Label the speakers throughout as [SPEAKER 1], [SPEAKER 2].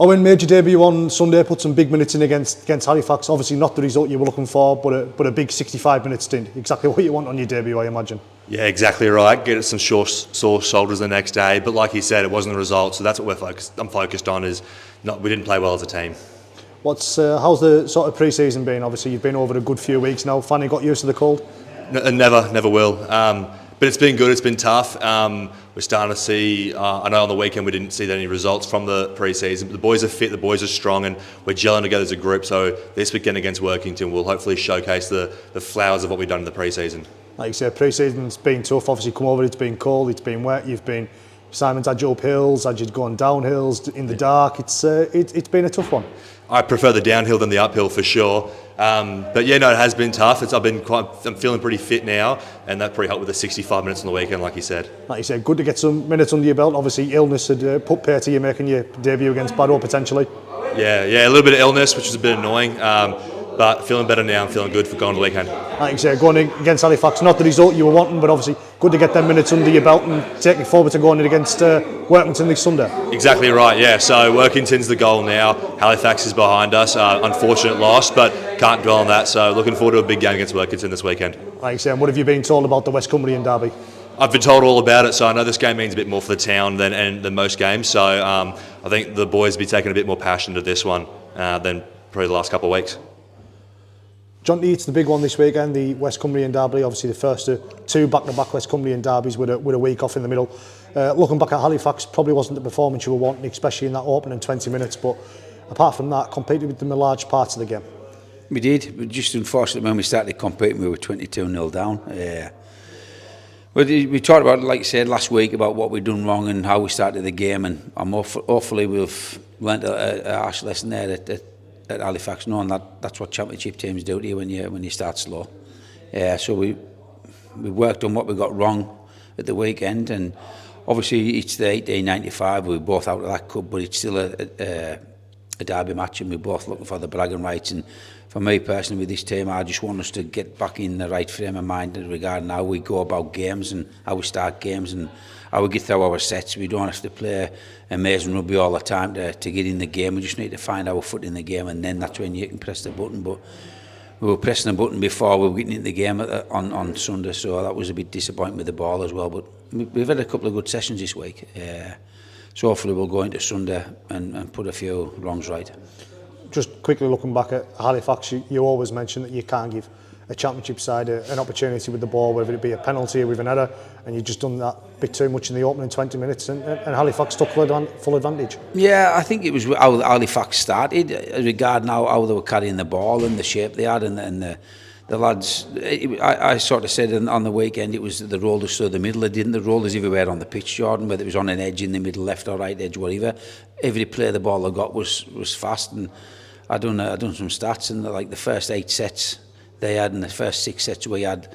[SPEAKER 1] Owen made your debut on Sunday, put some big minutes in against Halifax. Obviously not the result you were looking for, but a big 65-minute stint. Exactly what you want on your debut, I imagine.
[SPEAKER 2] Yeah, exactly right. Get some sore shoulders the next day, but like you said, it wasn't the result. So that's what I'm focused on. We didn't play well as a team.
[SPEAKER 1] How's the sort of pre-season been? Obviously you've been over a good few weeks now. Finally got used to the cold.
[SPEAKER 2] Never will. But it's been good. It's been tough. We're starting to see. I know on the weekend we didn't see any results from the pre-season. But the boys are fit. The boys are strong, and we're gelling together as a group. So this weekend against Workington, we'll hopefully showcase the flowers of what we've done in the pre-season.
[SPEAKER 1] Like you said, pre-season's been tough. Obviously, come over. It's been cold. It's been wet. Simon's had you up hills. Had you gone down hills in the dark. It's been a tough one.
[SPEAKER 2] I prefer the downhill than the uphill for sure. But yeah, no, it has been tough. I'm feeling pretty fit now, and that probably helped with the 65 minutes on the weekend, like you said.
[SPEAKER 1] Like you said, good to get some minutes under your belt. Obviously, illness had put pay to you making your debut against Barrow potentially.
[SPEAKER 2] Yeah, a little bit of illness, which was a bit annoying. But feeling better now. I'm feeling good for going to the weekend.
[SPEAKER 1] Like you say, going in against Halifax, not the result you were wanting, but obviously good to get them minutes under your belt and take you forward to going in against Workington this Sunday.
[SPEAKER 2] Exactly right, yeah. So Workington's the goal now. Halifax is behind us. Unfortunate loss, but can't dwell on that. So looking forward to a big game against Workington this weekend.
[SPEAKER 1] Like you say, and what have you been told about the West Cumbrian derby?
[SPEAKER 2] I've been told all about it, so I know this game means a bit more for the town than most games. So I think the boys will be taking a bit more passion to this one than probably the last couple of weeks.
[SPEAKER 1] Jonty, it's the big one this weekend, the West Cumbrian derby. Obviously the first two back-to-back West Cumbrian derbies with a week off in the middle. Looking back at Halifax, probably wasn't the performance you were wanting, especially in that opening 20 minutes, but apart from that, competed with them in large parts of the game.
[SPEAKER 3] We did. We just unfortunately when we started competing we were 22-0 down. But we talked about, like I said last week, about what we'd done wrong and how we started the game, and hopefully we've learnt a harsh lesson there at Halifax, knowing that's what championship teams do to you when you start slow. So we worked on what we got wrong at the weekend, and obviously it's the 1895. We're both out of that cup, but it's still a derby match, and we're both looking for the bragging rights. And for me personally, with this team, I just want us to get back in the right frame of mind regarding how we go about games and how we start games and how we get through our sets. We don't have to play amazing rugby all the time to get in the game. We just need to find our foot in the game, and then that's when you can press the button. But we were pressing the button before we were getting in the game on Sunday, so that was a bit disappointing with the ball as well. But we've had a couple of good sessions this week, so hopefully we'll go into Sunday and put a few wrongs right.
[SPEAKER 1] Just quickly looking back at Halifax, you always mention that you can't give a championship side an opportunity with the ball, whether it be a penalty or with an error, and you've just done that a bit too much in the opening 20 minutes, and Halifax took full advantage.
[SPEAKER 3] Yeah, I think it was how Halifax started, regarding how they were carrying the ball and the shape they had, and the lads. I sort of said on the weekend it was the rollers through the middle. They didn't. The rollers everywhere on the pitch, Jordan, whether it was on an edge in the middle, left or right edge, whatever. Every play the ball they got was fast, and I done some stats, and like the first 8 sets they had, and the first 6 sets we had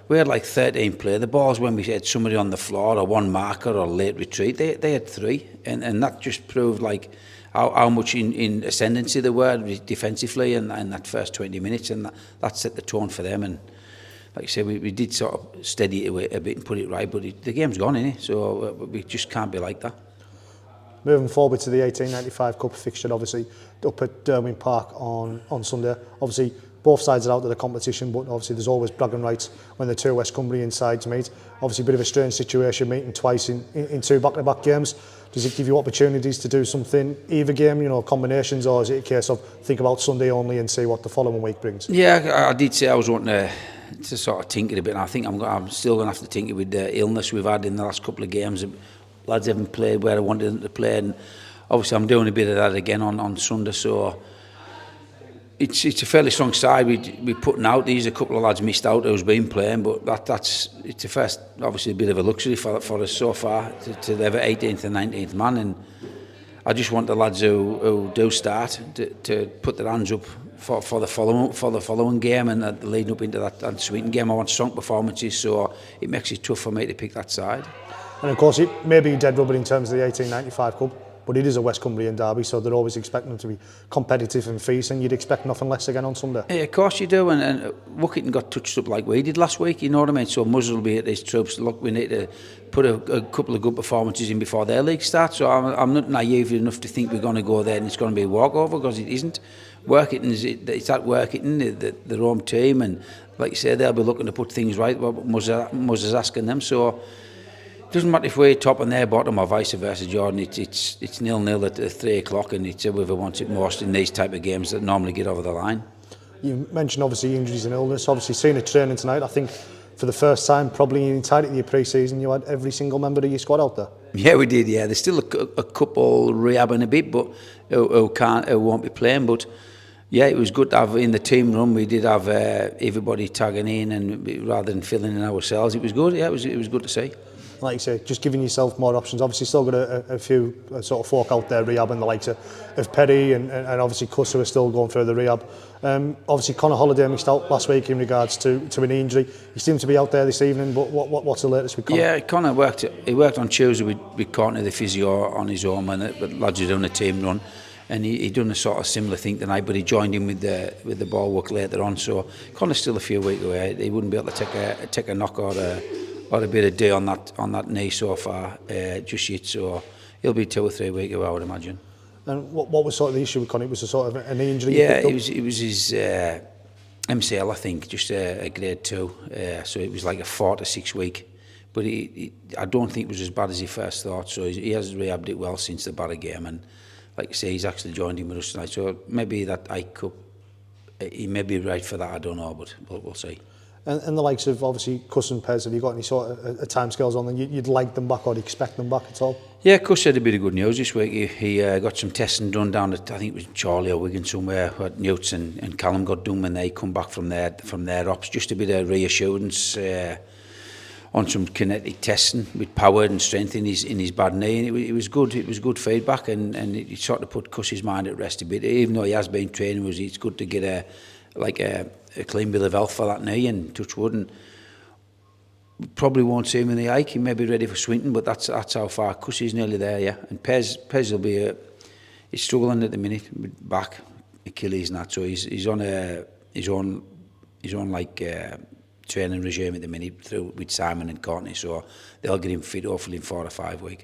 [SPEAKER 3] like 13 play the balls. When we had somebody on the floor or one marker or late retreat, they had 3, and that just proved like how much in ascendancy they were defensively in that first 20 minutes, and that set the tone for them. And like I said, we did sort of steady it a bit and put it right, but the game's gone, innit? So we just can't be like that.
[SPEAKER 1] Moving forward to the 1895 Cup fixture, obviously up at Derwent Park on Sunday. Obviously both sides are out of the competition, but obviously there's always bragging rights when the two West Cumbrian sides meet. Obviously a bit of a strange situation meeting twice in 2 back-to-back games. Does it give you opportunities to do something either game, combinations, or is it a case of think about Sunday only and see what the following week brings?
[SPEAKER 3] Yeah, I did say I was wanting to sort of tinker a bit, and I think I'm still going to have to tinker with the illness we've had in the last couple of games. Lads haven't played where I wanted them to play, and obviously I'm doing a bit of that again on Sunday, so it's a fairly strong side we're putting out. These a couple of lads missed out who's been playing, but it's the first, obviously a bit of a luxury for us so far to have an 18th and 19th man, and I just want the lads who do start to put their hands up for the following game and leading up into that Sweden game. I want strong performances, so it makes it tough for me to pick that side.
[SPEAKER 1] And of course it may be dead rubber in terms of the 1895 Cup, but it is a West Cumbrian derby, so they're always expecting them to be competitive and fierce, and you'd expect nothing less again on Sunday.
[SPEAKER 3] Yeah, of course you do, and Workington got touched up like we did last week, you know what I mean? So Muzzle will be at his troops. Look, we need to put a couple of good performances in before their league starts, so I'm not naive enough to think we're going to go there and it's going to be a walkover, because it isn't. Workington, it's at Workington, their home team, and like you say, they'll be looking to put things right, what Muzzle's asking them, so it doesn't matter if we're top and they're bottom or vice versa, Jordan. It's 0-0 at 3 o'clock, and it's whoever wants it most in these type of games that normally get over the line.
[SPEAKER 1] You mentioned obviously injuries and illness. Obviously seeing it training tonight, I think for the first time probably in the entirety of your pre-season you had every single member of your squad out there.
[SPEAKER 3] Yeah, we did, yeah. There's still a couple rehabbing a bit, but who won't be playing, but yeah, it was good to have in the team room. We did have everybody tagging in, and rather than filling in ourselves, it was good. Yeah, it was good to see.
[SPEAKER 1] Like you say, just giving yourself more options. Obviously still got a few sort of folk out there rehabbing, the likes of Perry and obviously Cuss, who are still going through the rehab. Obviously Connor Holliday missed out last week in regards to an injury. He seemed to be out there this evening, but what's the latest with Connor?
[SPEAKER 3] Yeah, Connor worked on Tuesday with Courtney, the physio, on his own, but lads are doing a team run. And he done a sort of similar thing tonight, but he joined in with the ball work later on. So Connor's still a few weeks away. He wouldn't be able to take a knock or a bit of day on that knee so far just yet. So he'll be 2 or 3 weeks away, I would imagine. And
[SPEAKER 1] what was sort of the issue with Connor? It was a sort of an injury.
[SPEAKER 3] Yeah, it was his MCL, I think, just a grade 2. So it was like a 4 to 6 week. But I don't think it was as bad as he first thought. So he has rehabbed it well since the Barra game, and like I say, he's actually joined in with us tonight. So maybe that he may be right for that, I don't know, but we'll see.
[SPEAKER 1] And the likes of obviously Cuss and Pez, have you got any sort of timescales on them? You'd like them back or expect them back at all?
[SPEAKER 3] Yeah, Cuss had a bit of good news this week. He got some testing done down at, I think it was Charlie or Wigan somewhere, where Newts and Callum got done when they come back from their ops. Just a bit of reassurance on some kinetic testing with power and strength in his bad knee, and it was good. It was good feedback, and it sort of put Cuss's mind at rest a bit. Even though he has been training, it's good to get a clean bill of health for that knee, and touch wood. And probably won't see him in the hike. He may be ready for Swinton, but that's how far. Cuss is nearly there, yeah. And Pez will be he's struggling at the minute with back, Achilles, and that. So he's on his own training regime at the minute with Simon and Courtney, so they'll get him fit hopefully in 4 or 5 weeks.